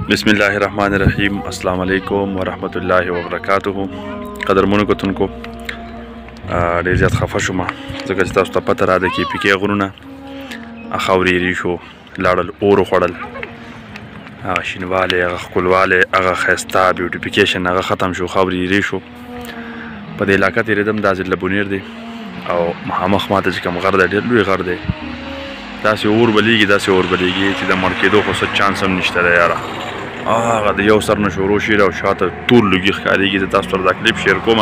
बिस्मिल्लाह रहमान रहीम। अस्सलाम वालेकुम वरहमतुल्लाहि वबरकातुहू। قدرمنو کتونکو ډېر زیات خفه شوم ځکه چې تاسو ته پته راده کې پیکې غرونه خاورې ری شو لاړل اور وخوړل هغه شینوالی هغه ښکلوالی هغه ښایسته بیوټیفیکیشن هغه ختم شو خاورې ری شو په دې علاقه تېرېدم دا ضلع بونیر دی او مخامخ ماته چې کوم غر دی ډېر لوی غر دی داسې اور بلیږي داسې اور بلیږي چې د مړ کېدو خو څه چانس هم نشته دی یاره هغه د یو سر نه شروع شي او شاته ټول لوګي ښکارېږي زه تاسو سره دا کلیپ شیر کوم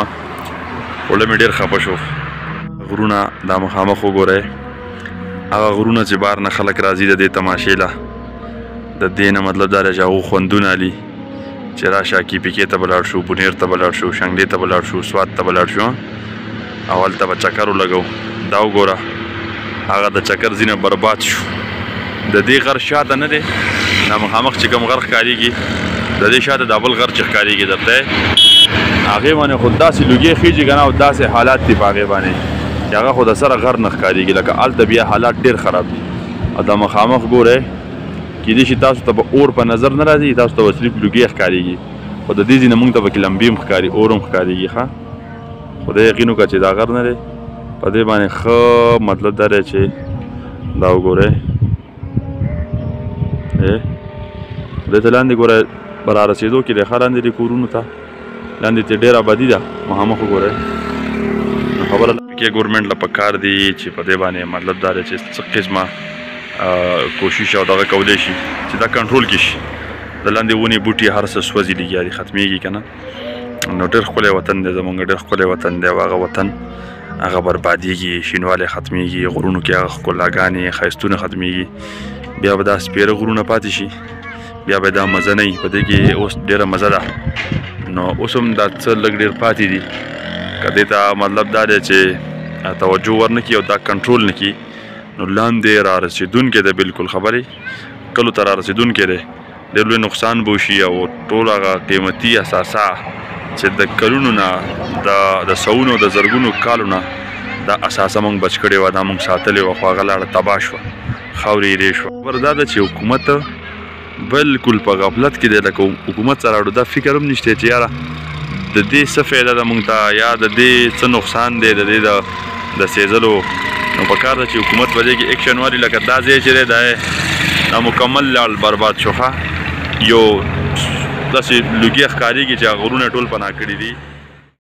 خوله مې ډېر خفه شو غرونه دا مخامخ وګورئ هغه غرونه چې بار نه خلک راځي د دې تماشې له د دې نه مطلب دا دی چې هغو خوندونه علي چې راشه کیپیکې ته به لاړ شو بونیر ته به لاړ شو شنګلې ته به لاړ شو سوات ته به لاړ شو او هلته به چکر ولګو دا وګوره هغه د چکر ځینه برباد شو د دې غر شاته نه دی دا مخامخ چې کوم غر ښکارېږي د دې شاته دا بل غر چې ښکارېږي درته هغې باندې خو داسې لوګې خېږي که نه او داسې حالات دي په هغې باندې چې هغه خو د سره غر نه ښکارېږي لکه هلته بیا حالات ډېر خراب دي او دا مخامخ ګورئ کیدای شي تاسو ته به اور په نظر نه راځي تاسو ته به صرف لوګې ښکارېږي خو د دې ځینې مونږ ته پکې لمبې هم ښکاري اور هم ښکارېږي ښه خدای یقین وکړه چې دا غر نه دی په دې باندې ښه مطلب دا دی چې دا وګورئ دې ته لاندې ګوره به را رسېدو کې دی ښه لاندې دې کورونو ته لاندې ترې ډېره ابادي ده مخامخ وګورئ نو خبره کې ګورمنټ له پکار دی چې په دې باندې مطلب دا دی چې څه قسمه کوشش او دغه کولی شي چې دا کنټرول کړي شي د لاندې ونې بوټي هر څه سوځي لګیا دي ختمېږي که نه نو ډېر ښکلی وطن دی زمونږ ډېر ښکلی وطن دی او هغه وطن هغه بربادېږي شینوالی ختمېږي غرونو کې هغه ښکلاګانې ښایستونه ختمېږي بیا به دا سپېره غرونه پاتې شي بیا به دا مزه نه وي په دې کې اوس ډېره مزه ده نو اوس هم دا څه لږ ډېر پاتې دي که دې ته مطلب دا دی چې توجه ورنه کړي او دا کنټرول نه کړي نو لاندې را رسېدونکی دی بالکل خبرې کلو ته را رسېدونکی دی ډېر لوی نقصان به وشي او ټول هغه قیمتي اساسه چې د کلونو نه د سوونو د زرګونو کالو نه دا اساسه موږ بچ کړې وه دا موږ ساتلې وه خو هغه لاړه تباه شوه خاورې یې رې شوه خبره دا ده چې حکومت بالکل په غفلت کې دی لکه حکومت سره اړو دا فکر هم نشته چې یاره د دې څه فایده ده موږ ته یا د دې څه نقصان دی د دې د سېزلو نو پکار ده چې حکومت په دې کې ایکشن والي لکه دا ځای چې دی دا مکمل لاړ برباد شو ښه یو داسې لوګي ښکارېږي چې هغه غرونه ټول پناه کړي دي